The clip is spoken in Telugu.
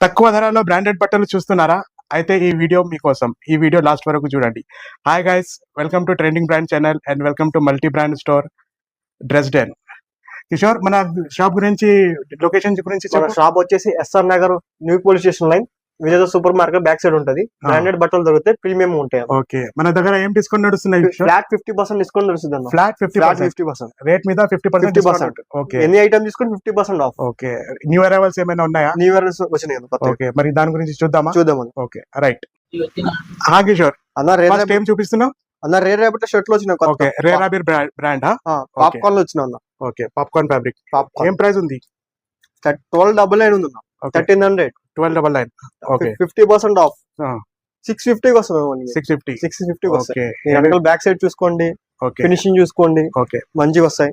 తక్కువ ధరలో బ్రాండెడ్ బట్టలు చూస్తున్నారా? అయితే ఈ వీడియో మీకోసం. ఈ వీడియో లాస్ట్ వరకు చూడండి. Hi guys, welcome to trending brand channel and welcome to multi brand store Dresden. Kishore, మన షాప్ గురించి, లొకేషన్ గురించి మన షాప్ వచ్చేసి SR Nagar new police station line, Vijaya super market back side ఉంటది. బ్రాండెడ్ బట్టలు దొరుకుతాయి, ప్రీమియం ఉంటాయి. ఓకే, మన దగ్గర ఏం డిస్కౌంట్ నడుస్తున్నాయి? ఫ్లాట్ 50% డిస్కౌంట్ నడుస్తుంది అన్న. ఫ్లాట్ 50%. రేట్ మీద 50%. ఓకే, ఎన్ని ఐటమ్ తీసుకుని 50% ఆఫ్. ఓకే, న్యూ అరైవల్స్ ఏమైనా ఉన్నాయా? న్యూ ఇయర్స్ వచ్చినాయి. ఓకే, మరి దాని గురించి చూద్దాం. Okay, right. కిషోర్ అన్న, ఫస్ట్ ఏం చూపిస్తున్నావు? అన్న రేర్ ర్యాబిట్ షర్ట్లు వచ్చినాయి. Okay, rare rabbit brand. Popcorn లో వచ్చినా అన్న. Okay, popcorn fabric. ఏం ప్రైస్ ఉంది? 1299 ఉంది అన్న. 1300. 1299. Okay, 50% of. 650 వస్తుంది. 650 వస్తాయి. బ్యాక్ సైడ్ చూసుకోండి, ఫినిషింగ్ చూసుకోండి, ఓకే, మంచిగా వస్తాయి.